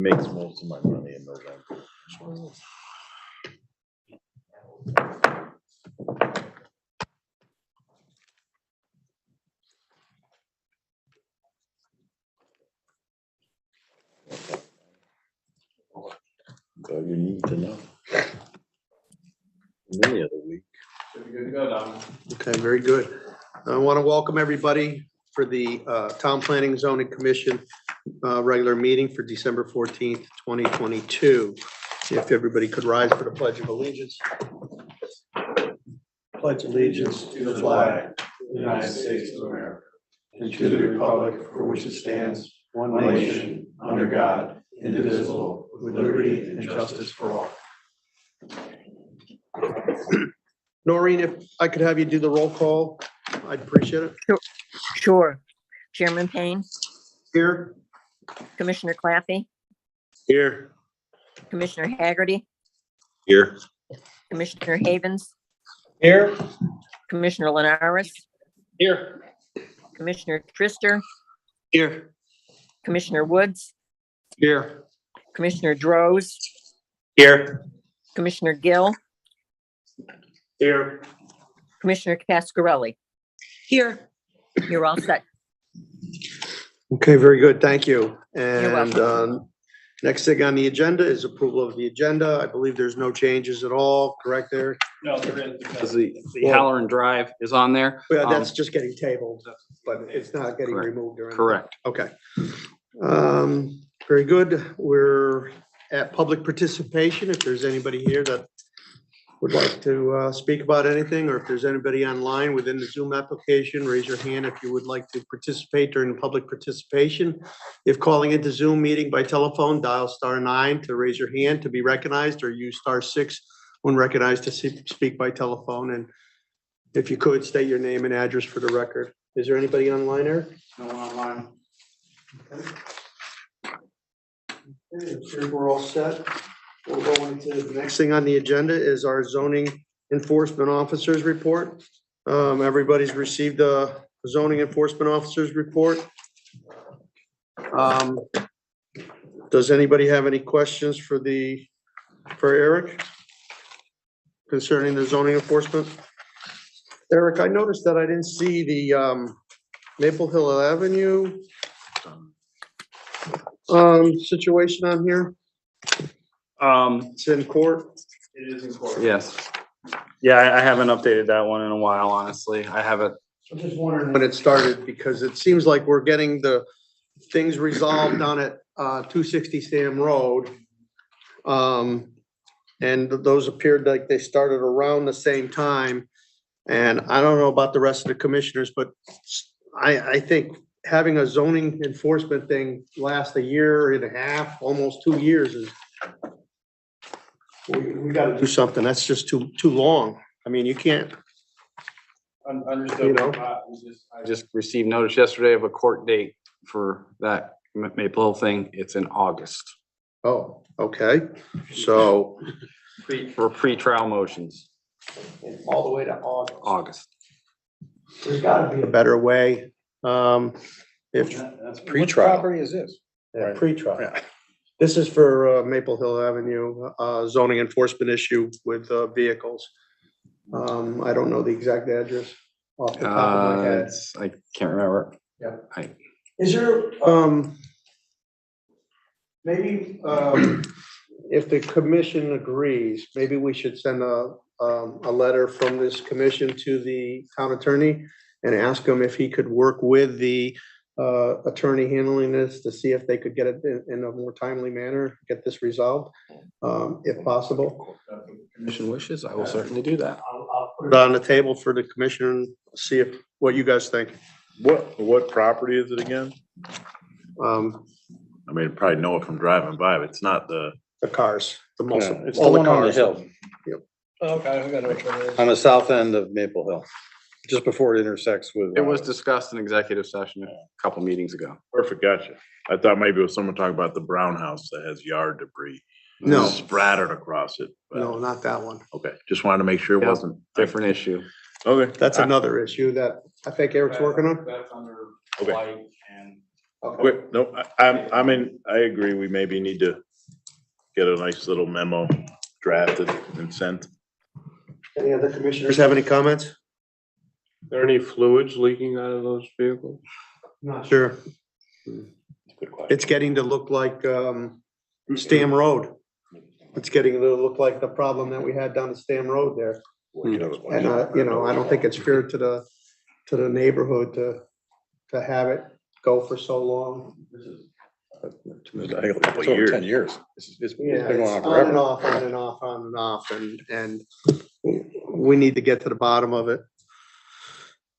makes most of my money in November. So you need to know. Any other week. Should be good to go, Don. Okay, very good. I want to welcome everybody for the Town Planning and Zoning Commission regular meeting for December 14th, 2022. See if everybody could rise for the Pledge of Allegiance. Pledge allegiance To the flag of the United States of America, and to the republic for which it stands, one nation, under God, indivisible, with liberty and justice for all. Noreen, if I could have you do the roll call, I'd appreciate it. Sure. Chairman Payne, Here. Commissioner Claffey, Here. Commissioner Haggerty, Here. Commissioner Havens, Here. Commissioner Linares, Here. Commissioner Trister, Here. Commissioner Woods, Here. Commissioner Droz, Here. Commissioner Gill, Here. Commissioner Cascarelli. Here. You're all set. Okay, very good. Thank you. You're And next thing on the agenda is approval of the agenda. I believe there's no changes at all, correct, Eric? No, there is, because The Halloran Drive is on there. Well, that's just getting tabled, but it's not getting Correct. removed or anything. Correct. Okay. Very good. We're at public participation. If there's anybody here that would like to speak about anything, or if there's anybody online within the Zoom application, raise your hand if you would like to participate during the public participation. If calling into Zoom meeting by telephone, dial *9 to raise your hand to be recognized, or use *6 when recognized to speak by telephone. And if you could, state your name and address for the record. Is there anybody online, Eric? no one online. Okay, I'm sure we're all set. We'll go into the next thing on the agenda is our zoning enforcement officers report. Everybody's received the zoning enforcement officers report. Does anybody have any questions for Eric concerning the zoning enforcement? Eric, I noticed that I didn't see the Maple Hill Avenue situation on here. It's in court. It is in court. Yes. Yeah, I haven't updated that one in a while, honestly. I haven't. I'm just wondering when it started, because it seems like we're getting the things resolved down at 260 Sam Road. And those appeared like they started around the same time. And I don't know about the rest of the commissioners, but I think having a zoning enforcement thing last a year and a half, almost 2 years is, we gotta do something. That's just too long. I mean, you can't, Understood. You know? I just received notice yesterday of a court date for that Maple Hill thing. It's in August oh, okay. So for pre-trial motions. all the way to August. August. There's gotta be a better way. If That's Pre-trial. property is this? pre-trial. Yeah. This is for Maple Hill Avenue, zoning enforcement issue with vehicles. I don't know the exact address off the top of my head. I can't remember. Yeah. I- Is there, maybe, if the commission agrees, maybe we should send a letter from this commission to the town attorney and ask him if he could work with the attorney handling this to see if they could get it in a more timely manner, get this resolved, if possible. Commission wishes, I will certainly do that. I'll put it on the table for the commission and see what you guys think. What property is it again? I mean, probably know it from driving by, but it's not the. The cars, the most, It's all the the one on the cars. hill, Okay, I gotta know which one it is. on the south end of Maple Hill, just before it intersects with. It was discussed in executive session a couple meetings ago. Perfect, gotcha. I thought maybe it was someone talking about the brown house that has yard debris. No. Splattered across it. but- No, not that one. Okay, just wanted to make sure it Yeah. wasn't. Different issue. Okay. That's another issue that I think Eric's working on. That's under Okay. light and Quick, no, I agree. We maybe need to get a nice little memo drafted and sent. Any other commissioners have any comments? Are there any fluids leaking out of those vehicles? Not sure. It's getting to look like, Stam Road. It's getting to look like the problem that we had down the Stam Road there. And, I don't think it's fair to the neighborhood to have it go for so long. It's over 10 years. It's been Yeah, going it's on on and forever. off, on and off, on and off, and we need to get to the bottom of it.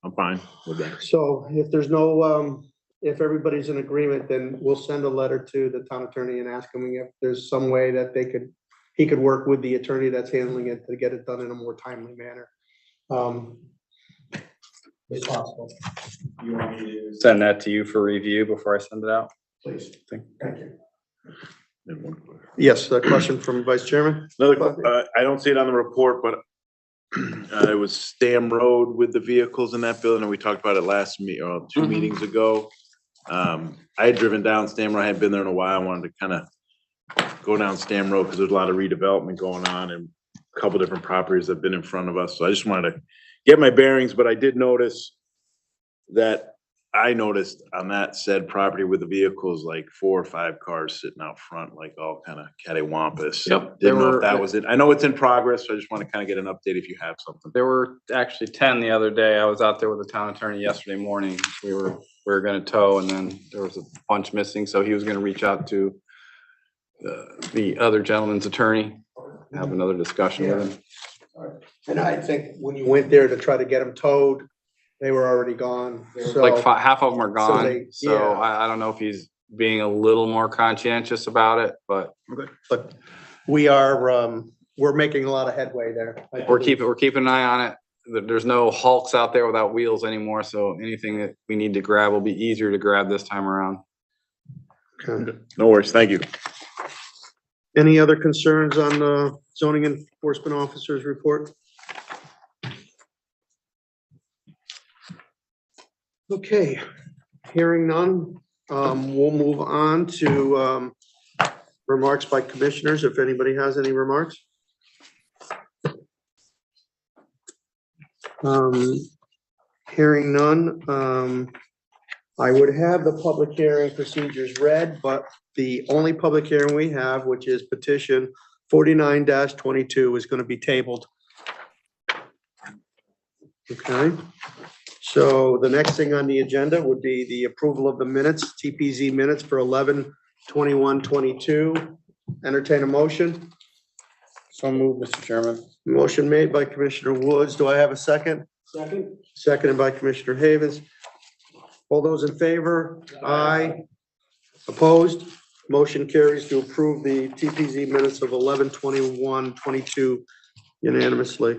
I'm fine with that. So if there's no, if everybody's in agreement, then we'll send a letter to the town attorney and ask him if there's some way that he could work with the attorney that's handling it to get it done in a more timely manner. If possible. You want me to Send that to you for review before I send it out. please? Thank you. And one quick- Yes, a question from Vice Chairman? I don't see it on the report, but it was Stam Road with the vehicles in that building, and we talked about it last two meetings ago. I had driven down Stam Road, I hadn't been there in a while, I wanted to kind of go down Stam Road, because there's a lot of redevelopment going on, and a couple different properties that have been in front of us, so I just wanted to get my bearings, but I did notice that on that said property with the vehicles, like 4 or 5 cars sitting out front, like all kind of cattywampus. Yep, Didn't know there if were- that was it. I know it's in progress, so I just want to kind of get an update if you have something. There were actually 10 the other day. I was out there with the town attorney yesterday morning. We were gonna tow, and then there was a bunch missing, so he was gonna reach out to the other gentleman's attorney, have another discussion with him. And I think when you went there to try to get them towed, they were already gone. So Like half of them are so gone, they- so yeah. I don't know if he's being a little more conscientious about it, but But we are, we're making a lot of headway there. we're keeping an eye on it. There's no hulks out there without wheels anymore, so anything that we need to grab will be easier to grab this time around. Okay. No worries, thank you. Any other concerns on the zoning enforcement officer's report? Okay, hearing none, we'll move on to remarks by commissioners, if anybody has any remarks. Hearing none, I would have the public hearing procedures read, but the only public hearing we have, which is petition 49-22, is going to be tabled. Okay, so the next thing on the agenda would be the approval of the minutes, TPZ minutes for 11/21/22. Entertain a motion. So moved, Mr. Chairman. Motion made by Commissioner Woods. Do I have a second? Second. Seconded by Commissioner Havens. All those in favor? Aye. Opposed? Motion carries to approve the TPZ minutes of 11/21/22 unanimously.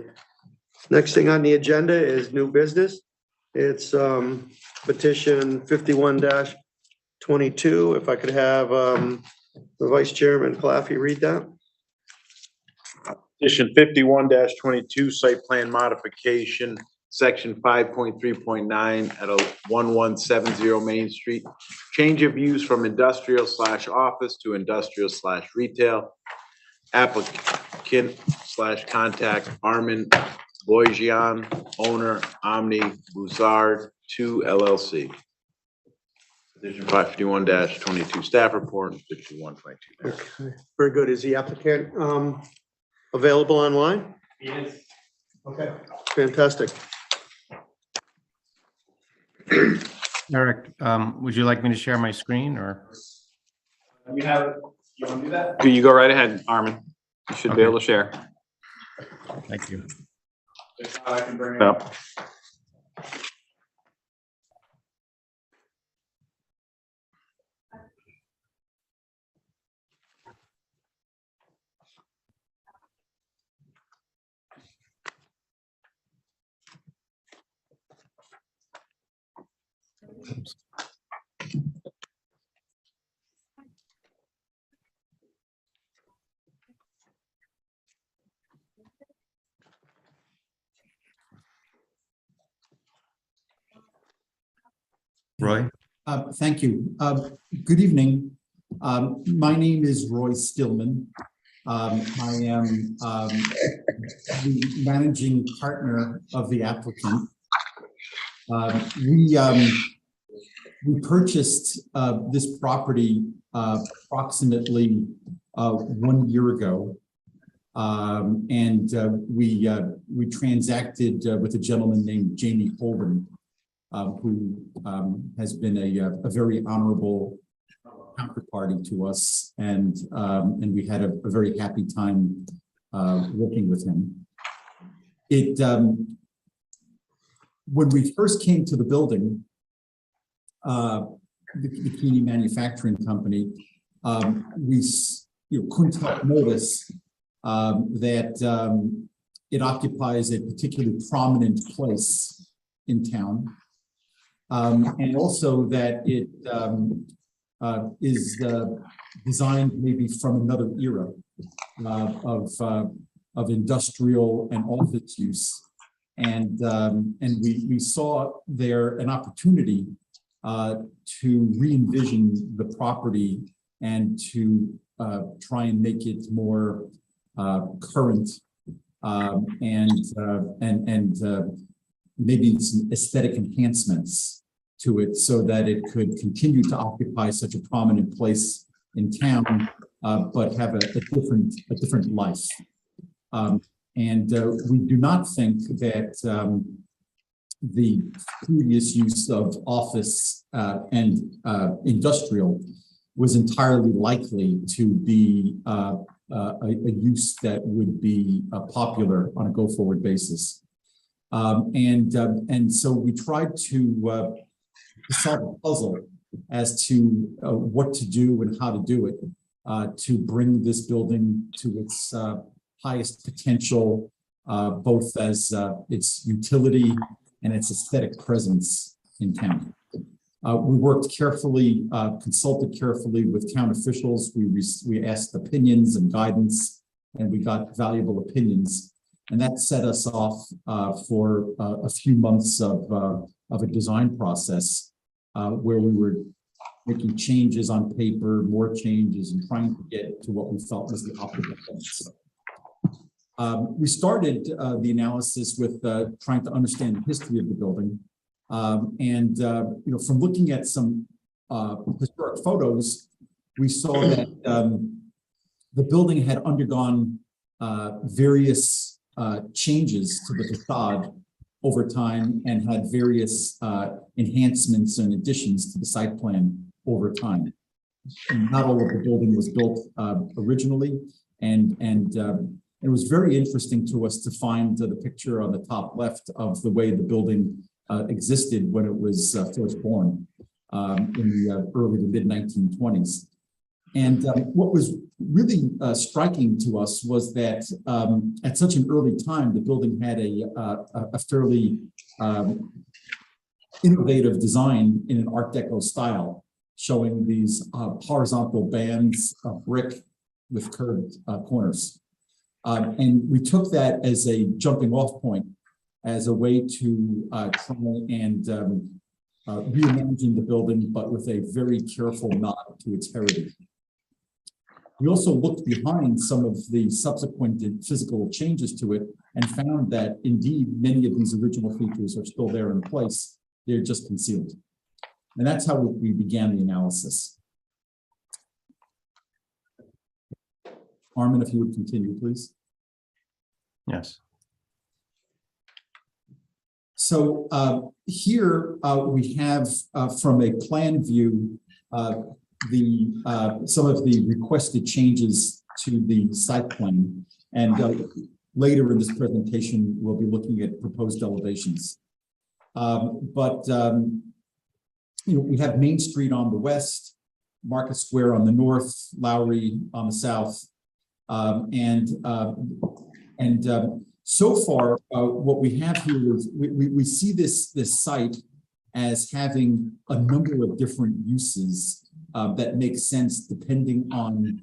Next thing on the agenda is new business. It's petition 51-22. If I could have the Vice Chairman Claffey read that. Petition 51-22, site plan modification, section 5.3.9 at 1170 Main Street. Change of use from industrial/office to industrial/retail. Applicant/contact Armin Boisian, owner Omni Boussard 2 LLC. Petition 551-22, staff report, and 51-22. Okay, very good. Is the applicant available online? Yes. Okay, fantastic. Eric, would you like me to share my screen or? You have, you want to do that? You go right ahead, Armin. You should be Okay. able to share. Thank you. If not, I can bring it No. up. Roy? Thank you. Good evening. My name is Roy Stillman. I am the managing partner of the applicant. We purchased this property approximately 1 year ago. And we transacted with a gentleman named Jamie Holden, who has been a very honorable counterparty to us, and we had a very happy time working with him. When we first came to the building, the Keeney Manufacturing Company, we couldn't help notice that it occupies a particularly prominent place in town, and also that it is designed maybe from another era of industrial and office use, and we saw there an opportunity to re-envision the property and to try and make it more current and maybe some aesthetic enhancements to it so that it could continue to occupy such a prominent place in town, but have a different life. We do not think that the previous use of office and industrial was entirely likely to be a use that would be popular on a go-forward basis. And so we tried to solve a puzzle as to what to do and how to do it to bring this building to its highest potential, both as its utility and its aesthetic presence in town. We worked carefully, consulted carefully with town officials. We asked opinions and guidance, and we got valuable opinions. And that set us off for a few months of a design process where we were making changes on paper, more changes, and trying to get to what we felt was the optimal place. We started the analysis with trying to understand the history of the building. From looking at some historic photos, we saw that the building had undergone various changes to the facade over time and had various enhancements and additions to the site plan over time. And not all of the building was built originally, and it was very interesting to us to find the picture on the top left of the way the building existed when it was first born in the early to mid 1920s. And what was really striking to us was that at such an early time, the building had a fairly innovative design in an Art Deco style, showing these horizontal bands of brick with curved corners. And we took that as a jumping off point, as a way to try and reimagine the building, but with a very careful nod to its heritage. We also looked behind some of the subsequent physical changes to it and found that indeed many of these original features are still there in place. They're just concealed. And that's how we began the analysis. Armin, if you would continue, please. Yes. So here we have from a plan view some of the requested changes to the site plan, and later in this presentation we'll be looking at proposed elevations. We have Main Street on the west, Market Square on the north, Lowry on the south, so far, what we have here is we see this site as having a number of different uses that make sense depending on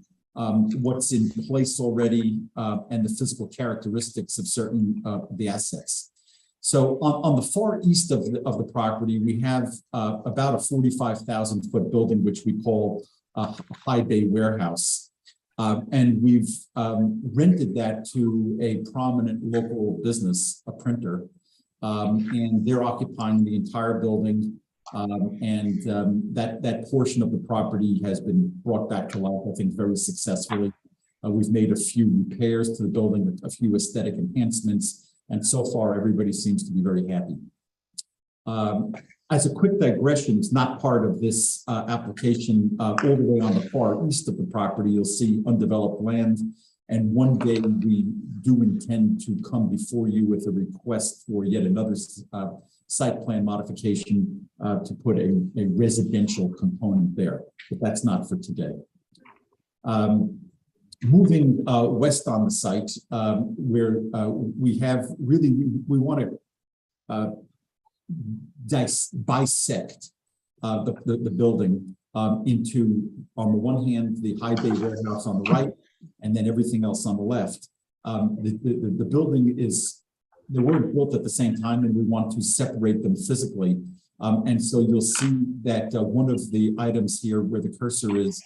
what's in place already and the physical characteristics of certain of the assets. So on the far east of the property, we have about a 45,000 foot building, which we call a high bay warehouse. And we've rented that to a prominent local business, a printer, and they're occupying the entire building. That portion of the property has been brought back to life, I think, very successfully. We've made a few repairs to the building, a few aesthetic enhancements, and so far everybody seems to be very happy. As a quick digression, it's not part of this application. All the way on the far east of the property, you'll see undeveloped land. And one day we do intend to come before you with a request for yet another site plan modification to put a residential component there, but that's not for today. Moving west on the site, where we have really, we want to bisect the building into, on the one hand, the high bay warehouse on the right, and then everything else on the left. The building is, they weren't built at the same time, and we want to separate them physically. And so you'll see that one of the items here where the cursor is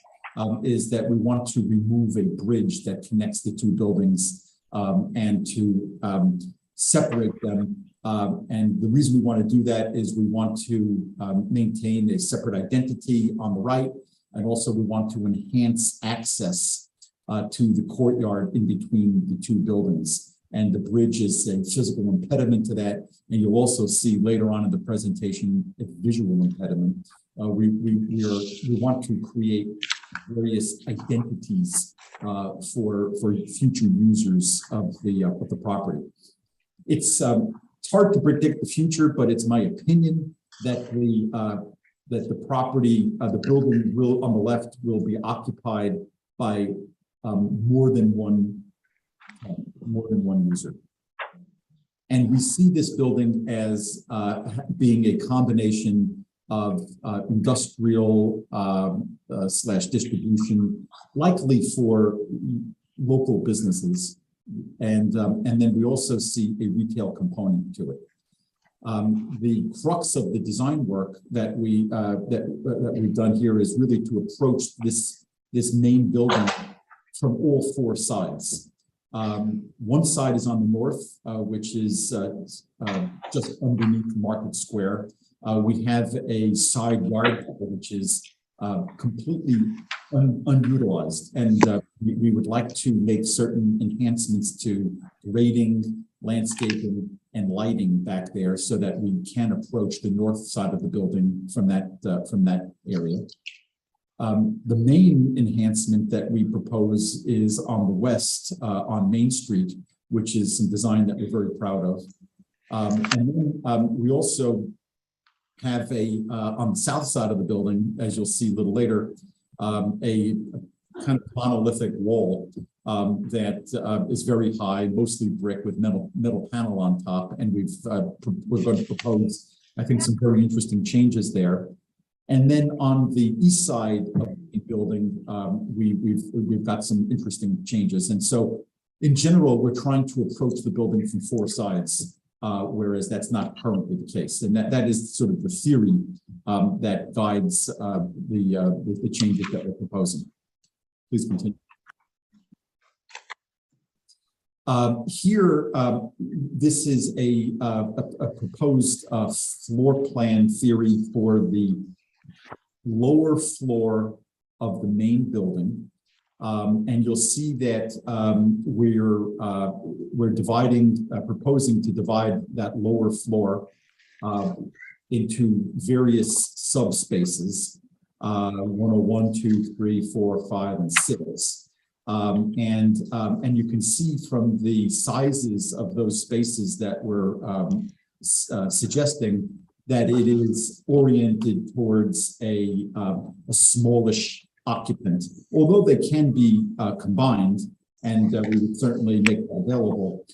that we want to remove a bridge that connects the two buildings and to separate them. And the reason we want to do that is we want to maintain a separate identity on the right, and also we want to enhance access to the courtyard in between the two buildings. And the bridge is a physical impediment to that. And you'll also see later on in the presentation a visual impediment. We want to create various identities for future users of the property. It's hard to predict the future, but it's my opinion that the property, the building will on the left will be occupied by more than one user. And we see this building as being a combination of industrial slash distribution, likely for local businesses. And then we also see a retail component to it. The crux of the design work that we've done here is really to approach this main building from all four sides. One side is on the north, which is just underneath Market Square. We have a side yard which is completely unutilized, and we would like to make certain enhancements to grading, landscaping, and lighting back there so that we can approach the north side of the building from that area. The main enhancement that we propose is on the west, on Main Street, which is some design that we're very proud of. And then we also have on the south side of the building, as you'll see a little later, a kind of monolithic wall that is very high, mostly brick with metal panel on top. And we're going to propose, I think, some very interesting changes there. And then on the east side of the building, we've got some interesting changes. And so in general, we're trying to approach the building from four sides, whereas that's not currently the case. And that is sort of the theory that guides the changes that we're proposing. Please continue. Here, this is a proposed floor plan theory for the lower floor of the main building. And you'll see that we're proposing to divide that lower floor into various subspaces, 101, 2, 3, 4, 5, and 6. And you can see from the sizes of those spaces that we're suggesting that it is oriented towards a smallish occupant, although they can be combined, and we would certainly make that available.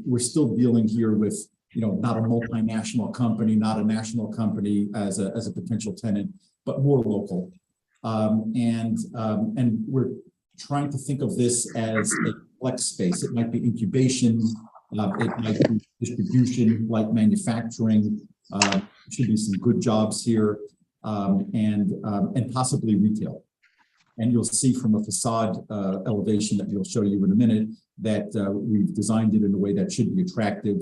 We're still dealing here with, not a multinational company, not a national company as a potential tenant, but more local. And we're trying to think of this as a flex space. It might be incubation, It might be distribution, light manufacturing. Should be some good jobs here, and possibly retail. And you'll see from a facade elevation that we'll show you in a minute that we've designed it in a way that should be attractive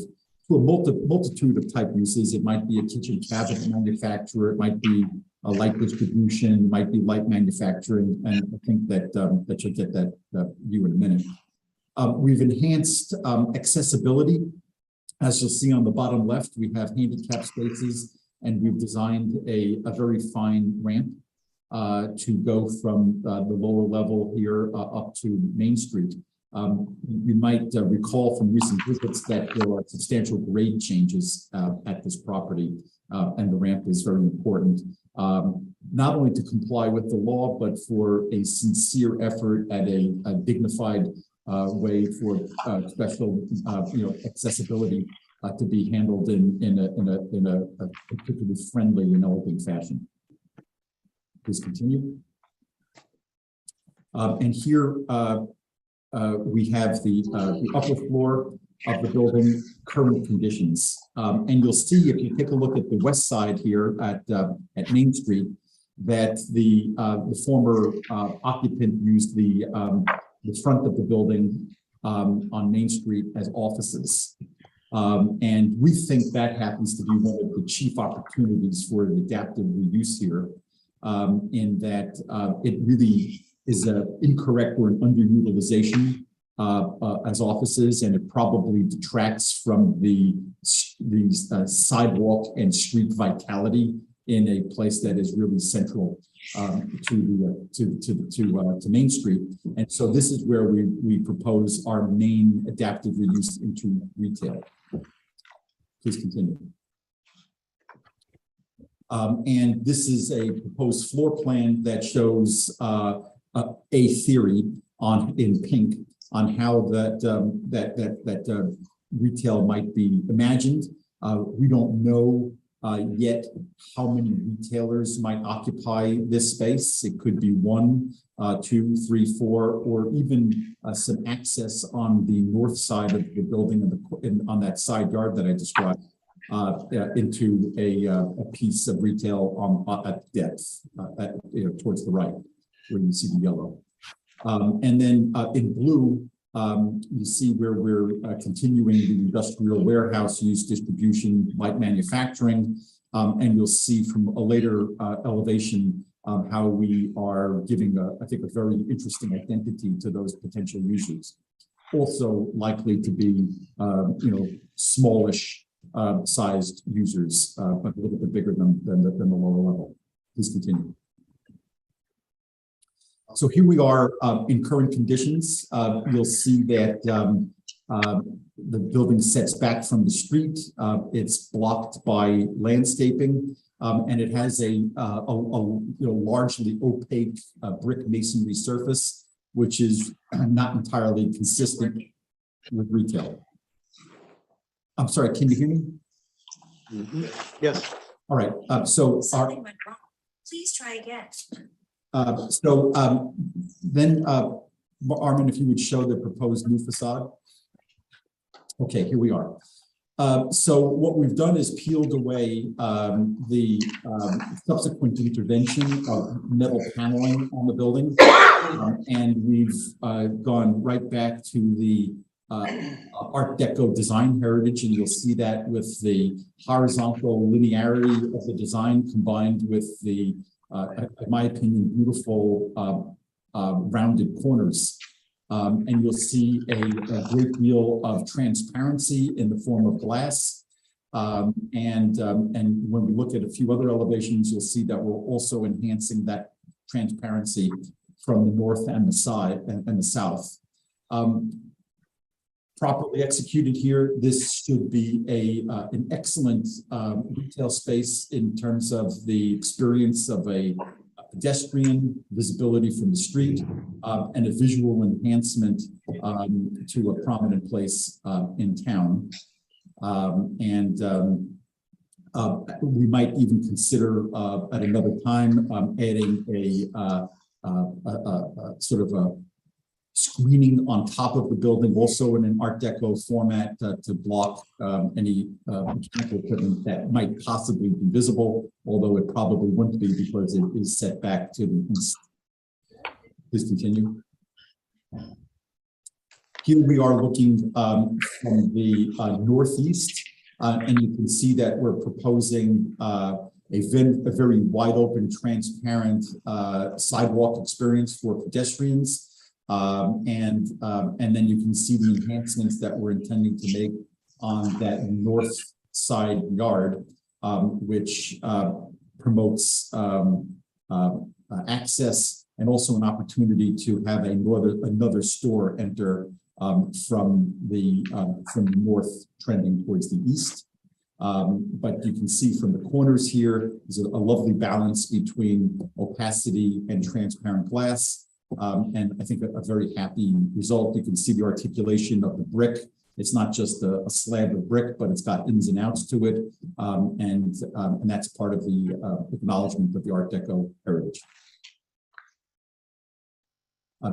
to a multitude of type uses. It might be a kitchen cabinet manufacturer, it might be a light distribution, it might be light manufacturing, and I think that that you'll get that view in a minute. We've enhanced accessibility. As you'll see on the bottom left, we have handicap spaces, and we've designed a very fine ramp to go from the lower level here up to Main Street. You might recall from recent visits that there are substantial grade changes at this property, and the ramp is very important, not only to comply with the law, but for a sincere effort at a dignified way for special, accessibility to be handled in a particularly friendly and elegant fashion. Please continue. And here we have the upper floor of the building, current conditions. And you'll see if you take a look at the west side here at Main Street, that the former occupant used the front of the building on Main Street as offices. And we think that happens to be one of the chief opportunities for an adaptive reuse here, in that it really is an incorrect or an underutilization as offices, and it probably detracts from the sidewalk and street vitality in a place that is really central to Main Street. And so this is where we propose our main adaptive reuse into retail. Please continue. And this is a proposed floor plan that shows a theory in pink on how that retail might be imagined. We don't know yet how many retailers might occupy this space. It could be 1, 2, 3, 4, or even some access on the north side of the building on that side yard that I described into a piece of retail at depth, towards the right, where you see the yellow. And then in blue, you see where we're continuing the industrial warehouse use, distribution, light manufacturing, and you'll see from a later elevation how we are giving, I think, a very interesting identity to those potential users. Also likely to be, smallish sized users, but a little bit bigger than the lower level. Please continue. So here we are in current conditions. You'll see that the building sets back from the street. It's blocked by landscaping, and it has a largely opaque brick masonry surface, which is not entirely consistent with retail. I'm sorry, can you hear me? Mm-hmm. Yes. All right. Something went wrong. Please try again. Then Armin, if you would show the proposed new facade. Okay, here we are. So what we've done is peeled away the subsequent intervention of metal paneling on the building, and we've gone right back to the Art Deco design heritage, and you'll see that with the horizontal linearity of the design combined with the in my opinion, beautiful rounded corners. And you'll see a great deal of transparency in the form of glass. And when we look at a few other elevations, you'll see that we're also enhancing that transparency from the north and the side and the south. Properly executed here, this should be an excellent retail space in terms of the experience of a pedestrian, visibility from the street, and a visual enhancement to a prominent place in town. We might even consider at another time adding a sort of a screening on top of the building, also in an Art Deco format to block any mechanical equipment that might possibly be visible, although it probably wouldn't be because it is set back to the east. Please continue. Here we are looking from the northeast, and you can see that we're proposing a very wide open, transparent sidewalk experience for pedestrians. And then you can see the enhancements that we're intending to make on that north side yard, which promotes access and also an opportunity to have another store enter from the north trending towards the east. But you can see from the corners here, there's a lovely balance between opacity and transparent glass. And I think a very happy result. You can see the articulation of the brick. It's not just a slab of brick, but it's got ins and outs to it. And that's part of the acknowledgement of the Art Deco heritage.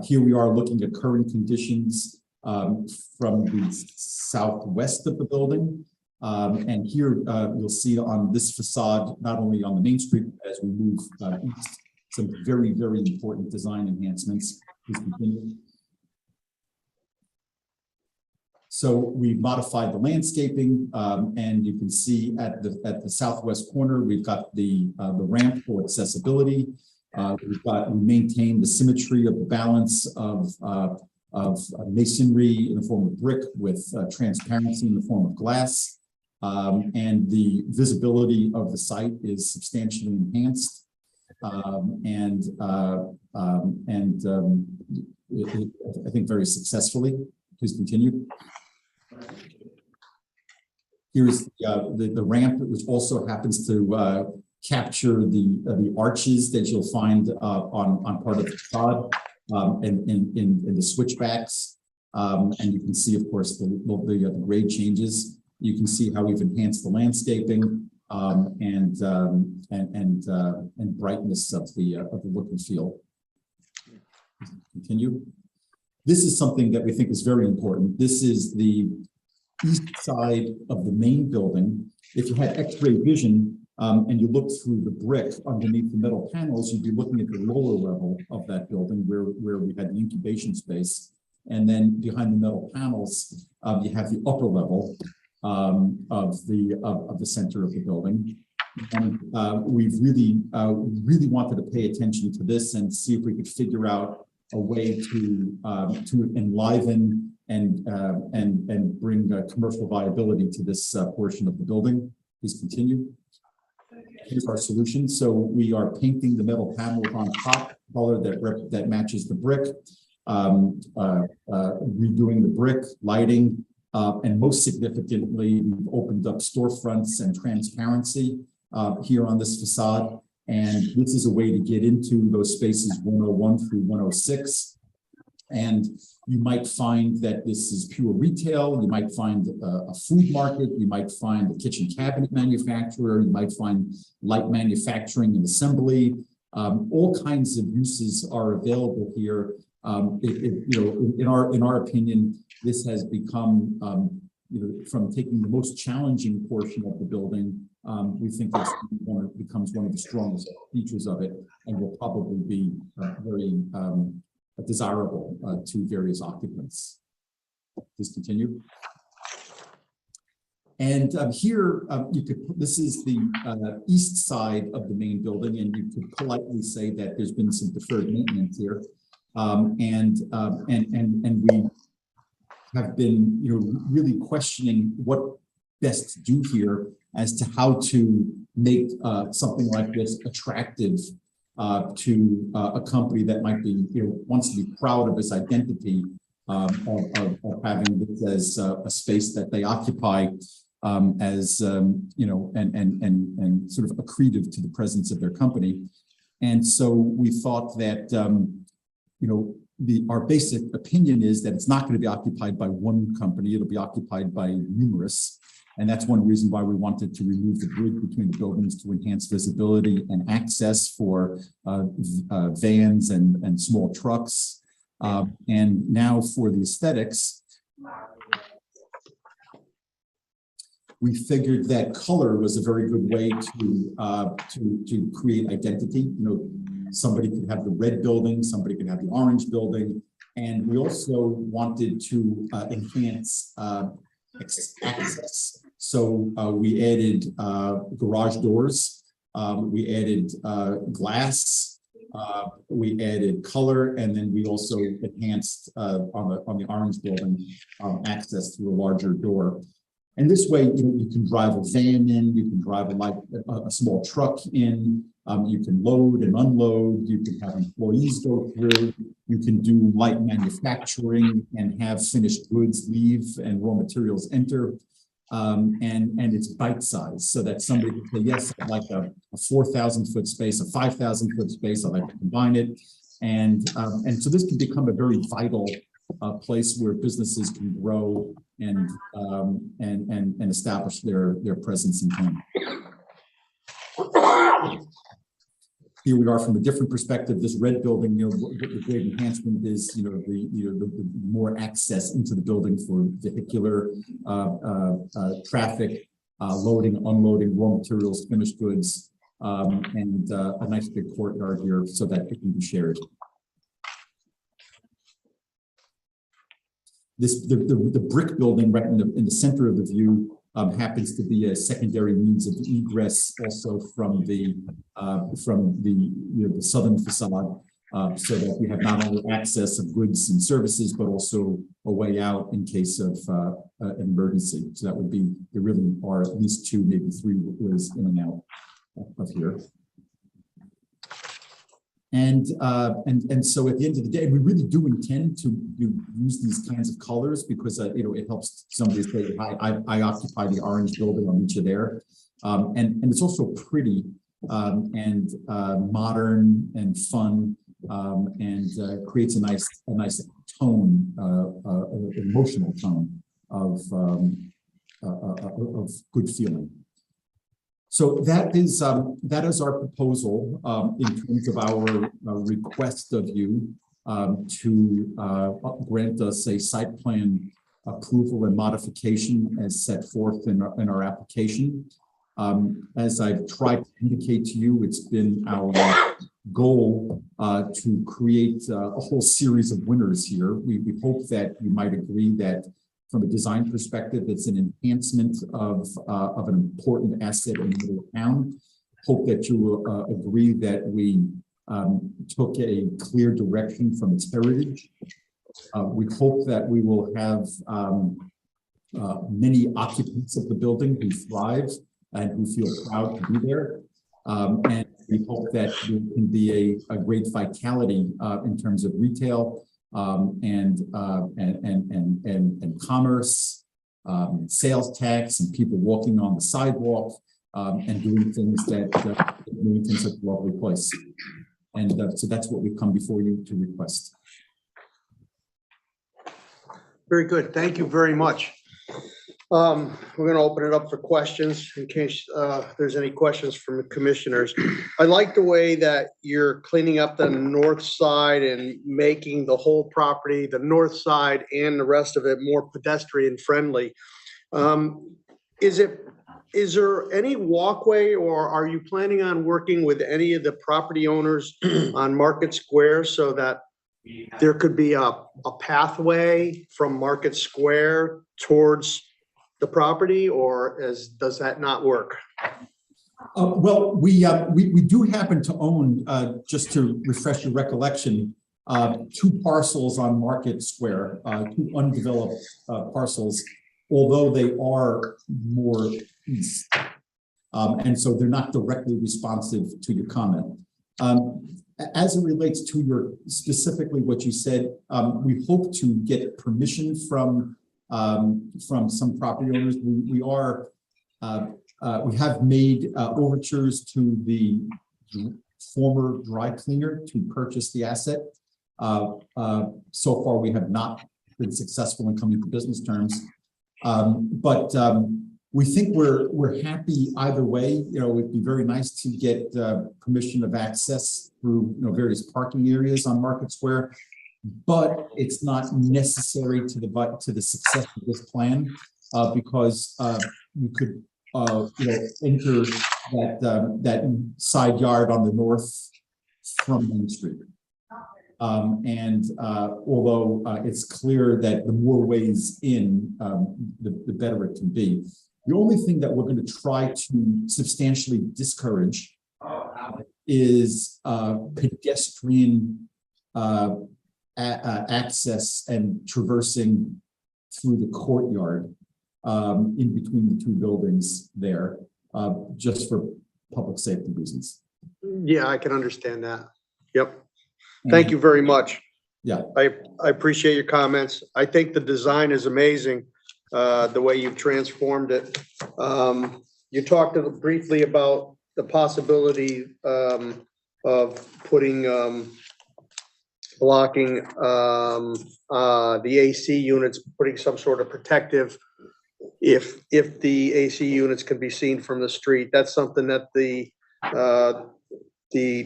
Here we are looking at current conditions from the southwest of the building. And here you'll see on this facade, not only on the main street, as we move east, some very, very important design enhancements. Please continue. So we've modified the landscaping, and you can see at the southwest corner, we've got the ramp for accessibility. We maintain the symmetry of the balance of masonry in the form of brick with transparency in the form of glass. And the visibility of the site is substantially enhanced. I think very successfully. Please continue. Here's the ramp, which also happens to capture the arches that you'll find on part of the facade and in the switchbacks. And you can see, of course, the grade changes. You can see how we've enhanced the landscaping and brightness of the look and feel. Continue. This is something that we think is very important. This is the east side of the main building. If you had X-ray vision and you look through the brick underneath the metal panels, you'd be looking at the lower level of that building where we had the incubation space. And then behind the metal panels, you have the upper level of the center of the building. And we've really wanted to pay attention to this and see if we could figure out a way to enliven and bring commercial viability to this portion of the building. Please continue. Here's our solution. So we are painting the metal panels on top, color that matches the brick, redoing the brick, lighting, and most significantly, we've opened up storefronts and transparency here on this facade. And this is a way to get into those spaces 101 through 106. And you might find that this is pure retail. You might find a food market. You might find a kitchen cabinet manufacturer. You might find light manufacturing and assembly. All kinds of uses are available here. In our opinion, this has become, from taking the most challenging portion of the building, we think this becomes one of the strongest features of it, and will probably be very desirable to various occupants. Please continue. And here, this is the east side of the main building, and you could politely say that there's been some deferred maintenance here, and we have been, really questioning what best to do here as to how to make something like this attractive to a company that might be, wants to be proud of its identity of having this as a space that they occupy as, and sort of accretive to the presence of their company. And so we thought that, our basic opinion is that it's not going to be occupied by one company. It'll be occupied by numerous. And that's one reason why we wanted to remove the bridge between the buildings to enhance visibility and access for vans and small trucks. And now for the aesthetics, we figured that color was a very good way to create identity. You know, somebody could have the red building, somebody could have the orange building, and we also wanted to enhance access. So we added garage doors, we added glass, we added color, and then we also enhanced on the orange building access through a larger door. And this way, you know, you can drive a van in, you can drive a small truck in, you can load and unload, you can have employees go through, you can do light manufacturing and have finished goods leave and raw materials enter. And it's bite size, so that somebody can say, yes, I'd like a 4,000 foot space, a 5,000 foot space, I'd like to combine it. And so this can become a very vital place where businesses can grow and establish their presence in town. Here we are from a different perspective. This red building, you know, the great enhancement is, you know, the more access into the building for vehicular traffic, loading, unloading, raw materials, finished goods, and a nice big courtyard here so that it can be shared. The brick building right in the center of the view happens to be a secondary means of egress also from the the southern facade, so that we have not only access of goods and services but also a way out in case of an emergency. So that would be, there really are at least 2, maybe 3 ways in and out of here. And so at the end of the day, we really do intend to use these kinds of colors because you know, it helps somebody say, I occupy the orange building, I'll meet you there. And it's also pretty and modern and fun, and creates a nice tone, emotional tone of good feeling. So that is our proposal in terms of our request of you to grant us a site plan approval and modification as set forth in our application. As I've tried to indicate to you, it's been our goal to create a whole series of winners here. We hope that you might agree that from a design perspective, it's an enhancement of an important asset in the middle of town. Hope that you will agree that we took a clear direction from its heritage. We hope that we will have many occupants of the building who thrive and who feel proud to be there. And we hope that there can be a great vitality in terms of retail, and commerce, sales tax, and people walking on the sidewalk, and doing things that Newington's such a lovely place. And so that's what we've come before you to request. Very good. Thank you very much. We're going to open it up for questions in case there's any questions from the commissioners. I like the way that you're cleaning up the north side and making the whole property, the north side and the rest of it, more pedestrian friendly. Is there any walkway, or are you planning on working with any of the property owners on Market Square so that there could be a pathway from Market Square towards the property, or does that not work? Well, we do happen to own, just to refresh your recollection, 2 parcels on Market Square, 2 undeveloped parcels, although they are more east. And so they're not directly responsive to your comment. As it relates to your specifically what you said, we hope to get permission from some property owners. We have made overtures to the former dry cleaner to purchase the asset. So far, we have not been successful in coming to business terms, but we think we're happy either way. You know, it'd be very nice to get permission of access through various parking areas on Market Square. but it's not necessary to the success of this plan, because you could enter that side yard on the north from Main Street. Although it's clear that the more ways in, the better it can be. The only thing that we're going to try to substantially discourage is pedestrian access and traversing through the courtyard in between the two buildings there, just for public safety reasons. Yeah, I can understand that. Yep. Thank you very much. Yeah. I appreciate your comments. I think the design is amazing, the way you've transformed it. You talked briefly about the possibility of putting blocking the AC units, putting some sort of protective if the AC units can be seen from the street. That's something that the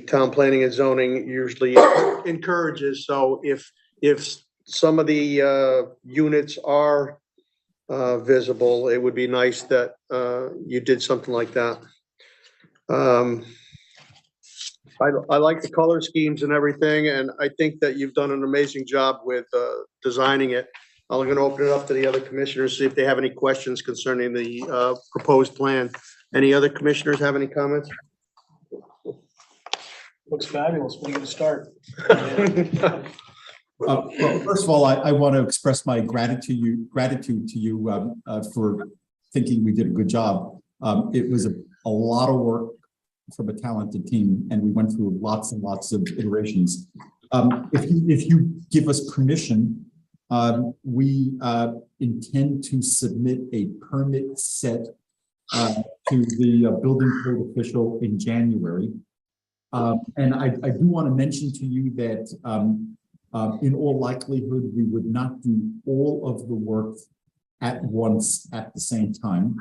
town planning and zoning usually encourages. So if some of the units are visible, it would be nice that you did something like that. I like the color schemes and everything, and I think that you've done an amazing job with designing it. I'm going to open it up to the other commissioners, see if they have any questions concerning the proposed plan. Any other commissioners have any comments? Looks fabulous. When are you gonna start? Well, first of all, I want to express my gratitude to you for thinking we did a good job. It was a lot of work from a talented team, and we went through lots and lots of iterations. If you give us permission, we intend to submit a permit set to the building code official in January. And I do want to mention to you that in all likelihood, we would not do all of the work at once at the same time.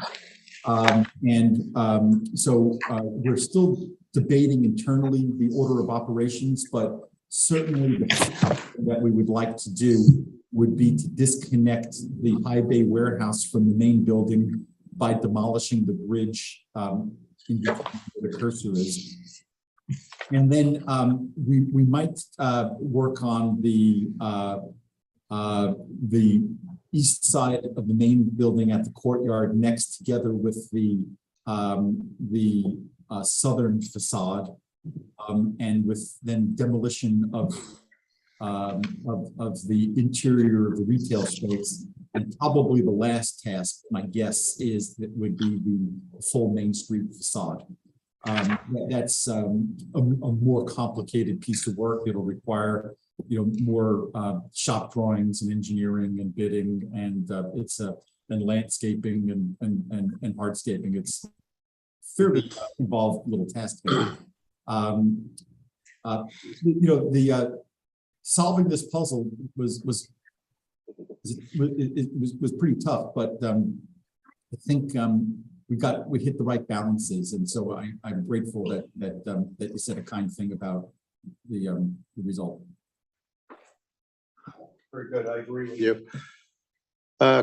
So we're still debating internally the order of operations, but certainly the thing that we would like to do would be to disconnect the high bay warehouse from the main building by demolishing the bridge in between where the cursor is. And then we might work on the east side of the main building at the courtyard next, together with the southern facade, and with then demolition of the interior of the retail space. And probably the last task, my guess, is that would be the full Main Street facade. That's a more complicated piece of work. It'll require, more shop drawings and engineering and bidding, and and landscaping and hardscaping. It's fairly involved little task. Solving this puzzle was pretty tough, but I think we hit the right balances, and so I'm grateful that you said a kind thing about the result. Very good. I agree with you.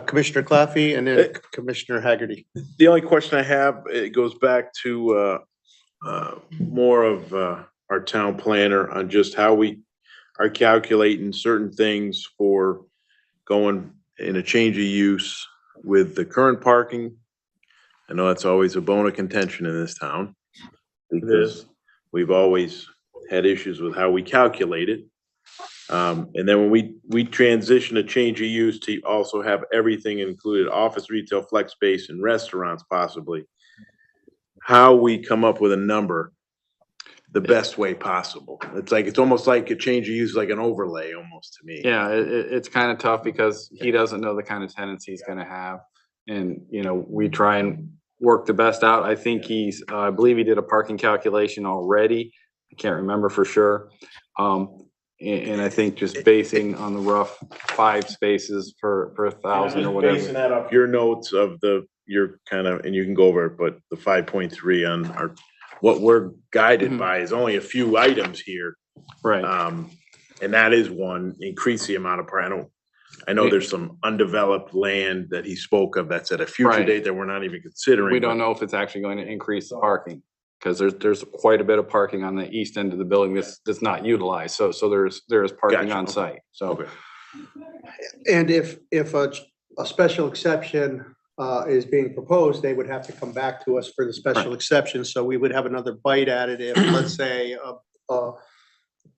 Commissioner Claffey and then Commissioner Haggerty. The only question I have, it goes back to more of our town planner on just how we are calculating certain things for going in a change of use with the current parking. I know that's always a bone of contention in this town, because we've always had issues with how we calculate it. And then when we transition a change of use to also have everything included, office, retail, flex space, and restaurants possibly, how we come up with a number the best way possible. It's almost like a change of use, like an overlay almost to me. Yeah, it's kind of tough because he doesn't know the kind of tenants he's going to have. And, we try and work the best out. I think I believe he did a parking calculation already. I can't remember for sure. And I think just basing on the rough 5 spaces per 1,000 or whatever. Basing that off your notes of your kind of, and you can go over it, but the 5.3 on what we're guided by is only a few items here. Right. And that is one, increase the amount of parking. I know there's some undeveloped land that he spoke of that's at a future Right. date that we're not even considering. We don't know if it's actually going to increase the parking, because there's quite a bit of parking on the east end of the building that's not utilized, so there's parking Gotcha, on okay. site, so. Okay. And if a special exception is being proposed, they would have to come back to us for the special exception. So we would have another bite at it if, let's say,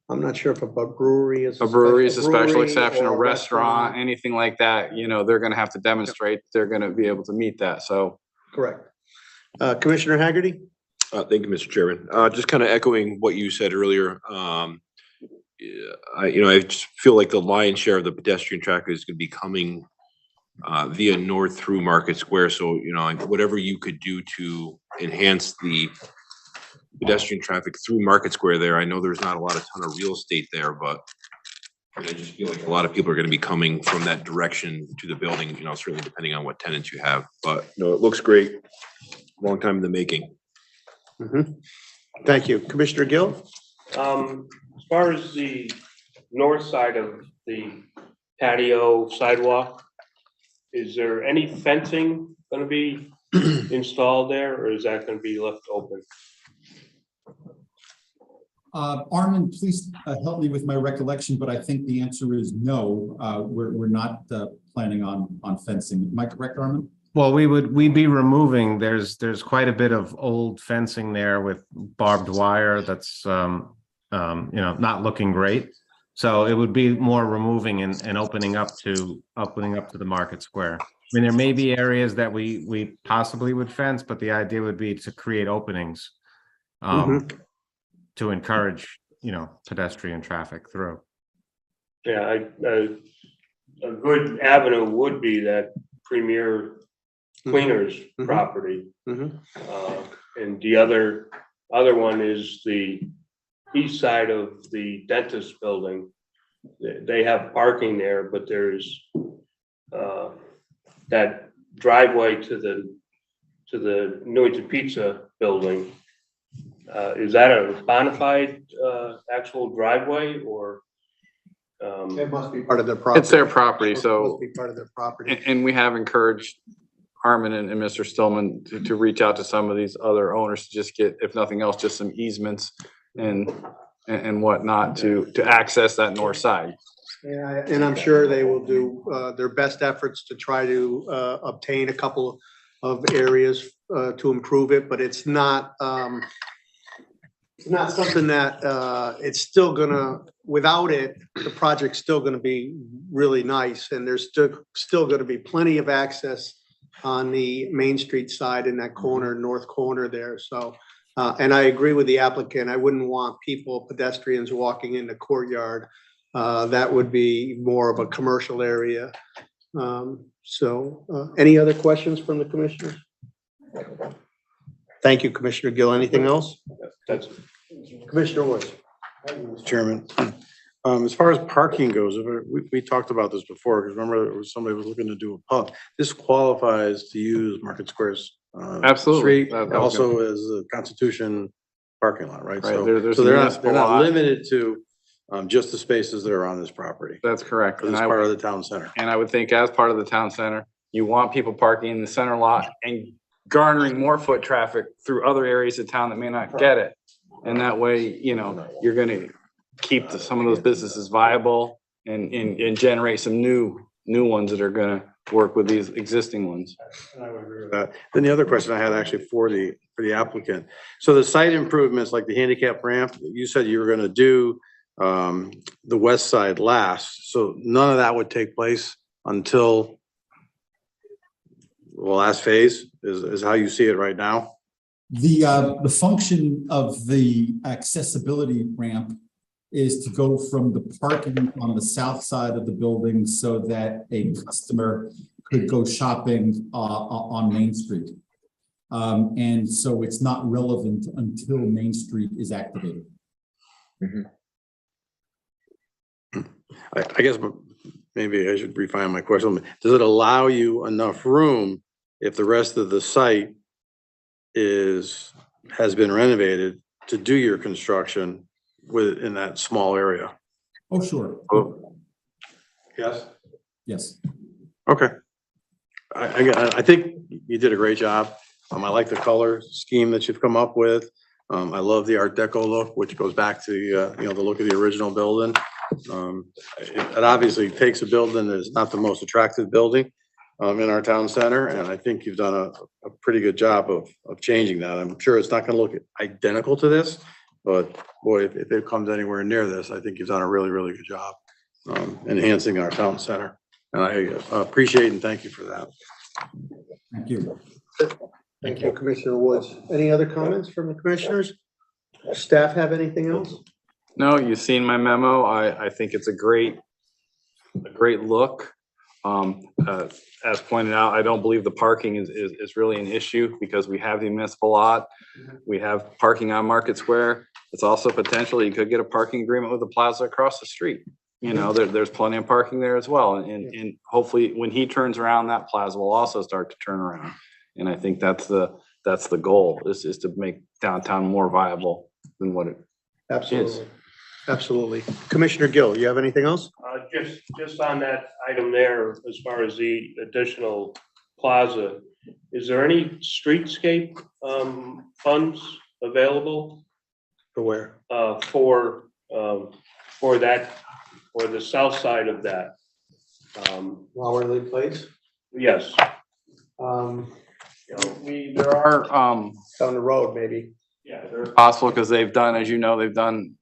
I'm not sure if a brewery is. A brewery is a special brewery exception, a or restaurant, anything like that, you know, they're gonna have to demonstrate they're gonna be able to meet that, so. Correct. Commissioner Haggerty? Thank you, Mr. Chairman. Just kind of echoing what you said earlier. I just feel like the lion's share of the pedestrian traffic is going to be coming via north through Market Square. So, whatever you could do to enhance the pedestrian traffic through Market Square there. I know there's not a ton of real estate there, but I just feel like a lot of people are going to be coming from that direction to the building, certainly depending on what tenants you have. But, it looks great. Long time in the making. Thank you. Commissioner Gill? As far as the north side of the patio sidewalk, is there any fencing gonna be installed there, or is that gonna be left open? Armin, please help me with my recollection, but I think the answer is no. We're not planning on fencing. Am I correct, Armin? Well, we'd be removing, there's quite a bit of old fencing there with barbed wire that's, not looking great. So it would be more removing and opening up to the Market Square. I mean, there may be areas that we possibly would fence, but the idea would be to create openings to encourage, pedestrian traffic through. Yeah, a good avenue would be that Premier Cleaners property. And the other one is the east side of the dentist building. They have parking there, but there's that driveway to the Newington Pizza building. Is that a bona fide actual driveway, or? It must be part of their property. It's their property, It so, must be part of their property. and we have encouraged Harmon and Mr. Stillman to reach out to some of these other owners to just get, if nothing else, just some easements and whatnot to access that north side. Yeah, and I'm sure they will do their best efforts to try to obtain a couple of areas to improve it, but it's not something that it's still gonna, without it, the project's still gonna be really nice, and there's still gonna be plenty of access on the Main Street side in that corner, north corner there. So, and I agree with the applicant. I wouldn't want pedestrians walking in the courtyard. That would be more of a commercial area. Any other questions from the commissioners? Thank you, Commissioner Gill. Anything else? That's Commissioner Woods. Chairman. As far as parking goes, we talked about this before, because remember there was somebody was looking to do a pub. This qualifies to use Market Square's Absolutely. street, also as a Constitution parking lot, right? Right, So there's so a they're municipal not lot. limited to just the spaces that are on this property. That's correct. Because it's part of the town center. And I would think as part of the town center, you want people parking in the center lot and garnering more foot traffic through other areas of town that may not get it. And that way, you're gonna keep some of those businesses viable and generate some new ones that are gonna work with these existing ones. I would agree with that. Then the other question I had actually for the applicant. So the site improvements, like the handicap ramp, you said you were gonna do the west side last. So none of that would take place until the last phase is how you see it right now? The function of the accessibility ramp is to go from the parking on the south side of the building so that a customer could go shopping on Main Street. And so it's not relevant until Main Street is activated. I guess maybe I should refine my question. Does it allow you enough room if the rest of the site has been renovated to do your construction in that small area? Oh, sure. Oh, yes? Yes. Okay. I think you did a great job. I like the color scheme that you've come up with. I love the Art Deco look, which goes back to, the look of the original building. It obviously takes a building that is not the most attractive building in our town center, and I think you've done a pretty good job of changing that. I'm sure it's not gonna look identical to this, but boy, if it comes anywhere near this, I think you've done a really, really good job enhancing our town center. And I appreciate and thank you for that. Thank you. Thank you, Commissioner Woods. Any other comments from the commissioners? Staff have anything else? No, you've seen my memo. I think it's a great look. As pointed out, I don't believe the parking is really an issue because we have the municipal lot. We have parking on Market Square. It's also potential you could get a parking agreement with the plaza across the street. There's plenty of parking there as well. And hopefully when he turns around, that plaza will also start to turn around. And I think that's the goal is to make downtown more viable than what it is. Absolutely. Absolutely. Commissioner Gill, you have anything else? Just on that item there, as far as the additional plaza, is there any streetscape funds available For where? for that, for the south side of that? Lowerly Place? Yes. There are Down the road, maybe. Yeah. possible because they've done, as you know, they've done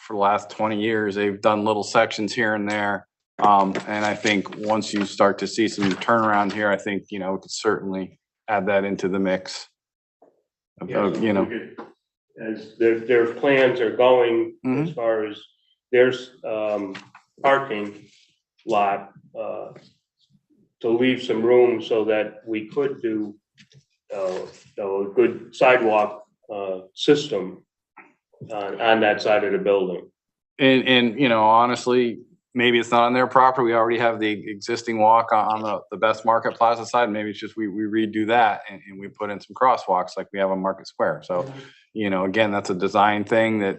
for the last 20 years, they've done little sections here and there. And I think once you start to see some turnaround here, I think, we could certainly add that into the mix. As their plans are going, Mhm. as far as there's parking lot to leave some room so that we could do a good sidewalk system on that side of the building. And honestly, maybe it's not on their property. We already have the existing walk on the Best Market Plaza side. Maybe it's just we redo that and we put in some crosswalks like we have on Market Square. So, again, that's a design thing that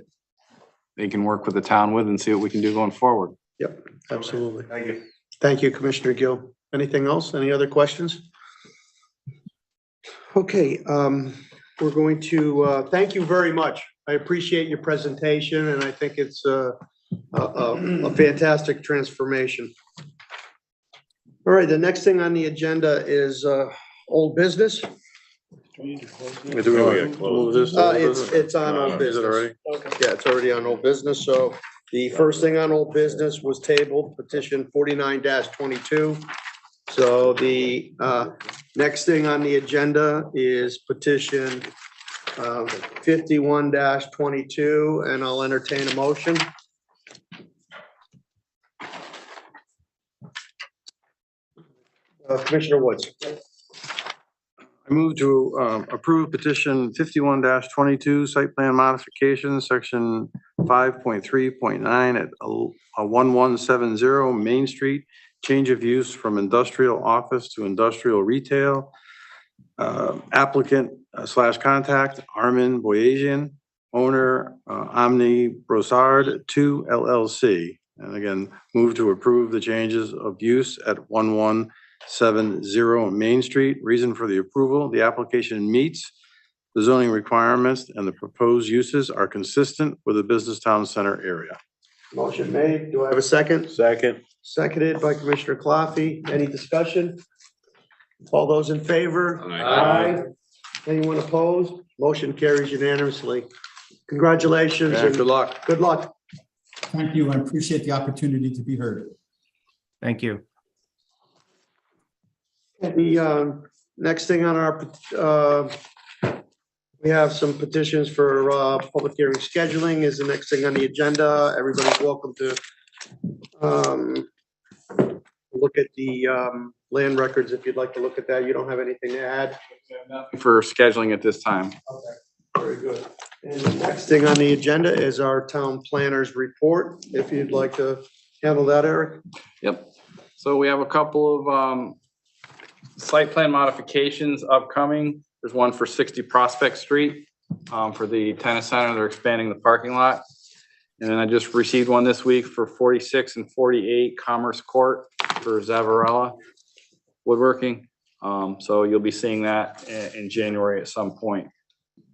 they can work with the town with and see what we can do going forward. Yep, absolutely. Thank you. Thank you, Commissioner Gill. Anything else? Any other questions? Okay, we're going to, thank you very much. I appreciate your presentation and I think it's a fantastic transformation. All right, the next thing on the agenda is old business. Do we want to close this? It's on old Is it business. already? Yeah, it's already on old business. So the first thing on old business was tabled, petition 49-22. So the next thing on the agenda is petition 51-22, and I'll entertain a motion. Commissioner Woods. I move to approve petition 51-22 site plan modification, section 5.3.9 at 1170 Main Street. Change of use from industrial office to industrial retail. Applicant / contact Armin Boyajian, owner Omni Brossard 2 LLC. And again, move to approve the changes of use at 1170 Main Street. Reason for the approval: the application meets the zoning requirements and the proposed uses are consistent with the business town center area. Motion made. Do I have a second? Second. Seconded by Commissioner Claffey. Any discussion? All those in favor? Aye. Anyone opposed? Motion carries unanimously. Congratulations Yeah, and good luck. good luck. Thank you. I appreciate the opportunity to be heard. Thank you. The next thing on our, we have some petitions for public hearing scheduling is the next thing on the agenda. Everybody's welcome to look at the land records if you'd like to look at that. You don't have anything to add? For scheduling at this time. Very good. And the next thing on the agenda is our town planner's report. If you'd like to handle that, Eric. Yep. So we have a couple of site plan modifications upcoming. There's one for 60 Prospect Street for the tennis center. They're expanding the parking lot. And then I just received one this week for 46 and 48 Commerce Court for Zavarella Woodworking. So you'll be seeing that in January at some point.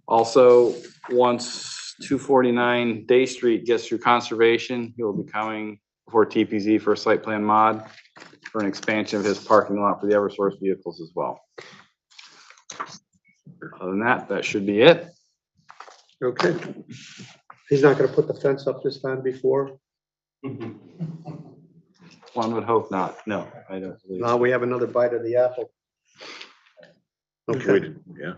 Also, once 249 Day Street gets through conservation, he will be coming before TPZ for a site plan mod for an expansion of his parking lot for the Eversource vehicles as well. Other than that, that should be it. Okay. He's not gonna put the fence up this time before? One would hope not. No, I don't believe Now so. we have another bite of the apple. Okay. Yeah.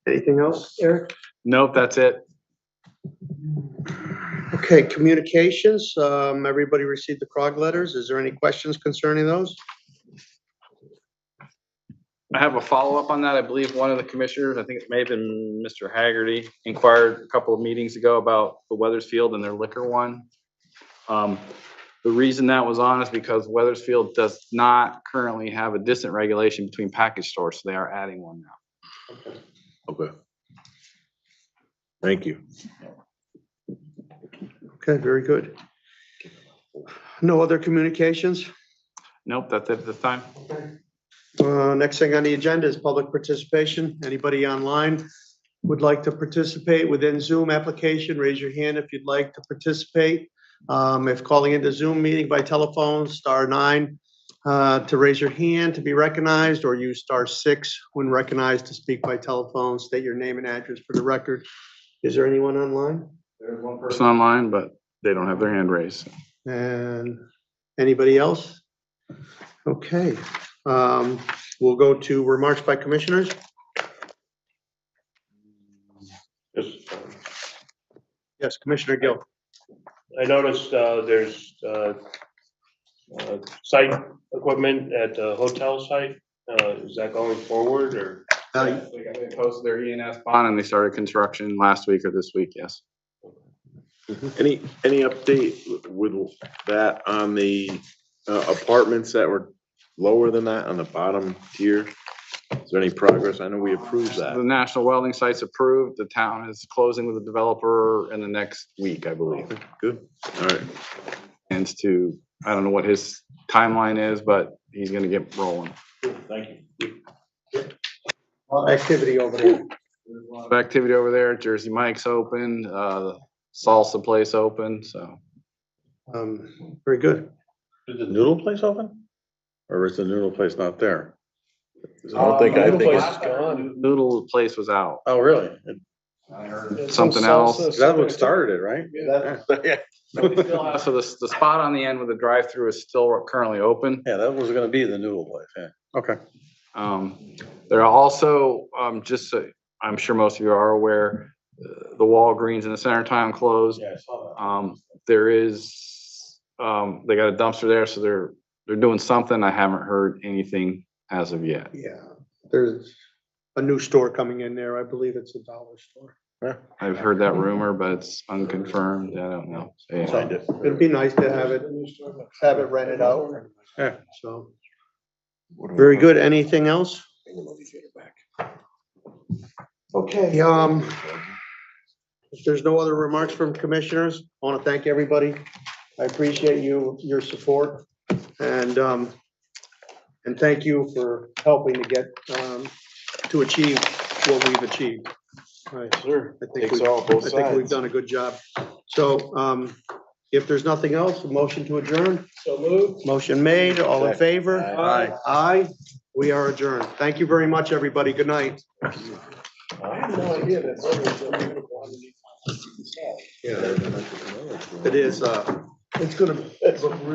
Anything else, Eric? Nope, that's it. Okay, communications, everybody received the CROG letters. Is there any questions concerning those? I have a follow-up on that. I believe one of the commissioners, I think it may have been Mr. Haggerty, inquired a couple of meetings ago about the Weathersfield and their liquor one. The reason that was on is because Weathersfield does not currently have a distance regulation between package stores, so they are adding one now. Okay. Thank you. Okay, very good. No other communications? Nope, that's it at this time. Next thing on the agenda is public participation. Anybody online would like to participate within Zoom application, raise your hand if you'd like to participate. If calling into Zoom meeting by telephone, *9 to raise your hand to be recognized, or use *6 when recognized to speak by telephone. State your name and address for the record. Is there anyone online? There's one person online, but they don't have their hand raised. And anybody else? Okay, we'll go to remarks by commissioners. Yes, Commissioner Gill. I noticed there's site equipment at the hotel site. Is that going forward or? They posted their ENS bond and they started construction last week or this week, yes. Any update with that on the apartments that were lower than that on the bottom tier? Is there any progress? I know we approved The that. National Welding Site's approved. The town is closing with the developer in the next week, I believe. Good. All right. And to, I don't know what his timeline is, but he's gonna get rolling. Thank you. Activity over there. There's a lot of activity over there. Jersey Mike's open, the salsa place open, so. Very good. Is the noodle place open? Or is the noodle place not there? I don't think, I think it's, Noodle place was out. Oh, really? I heard something else. That's what started it, right? yeah. So the spot on the end with the drive-through is still currently open. Yeah, that was gonna be the noodle place, yeah. Okay. There are also, just so, I'm sure most of you are aware, the Walgreens in the center of town closed. Yeah, I saw that. There is, they got a dumpster there, so they're doing something. I haven't heard anything as of yet. Yeah, there's a new store coming in there. I believe it's a dollar store. I've heard that rumor, but it's unconfirmed. I don't know. So, yeah. Signed it. It'd be nice to have it rented out. Yeah. So, very good. Anything else? Okay, if there's no other remarks from commissioners, I want to thank everybody. I appreciate your support, and thank you for helping to get, to achieve what we've achieved. Right. Sure. I think Takes all, both I think we've sides. done a good job. So, if there's nothing else, a motion to adjourn? So moved. Motion made, all in favor? Aye. Aye, we are adjourned. Thank you very much, everybody. Good night. I had no idea that. It is, it's gonna look really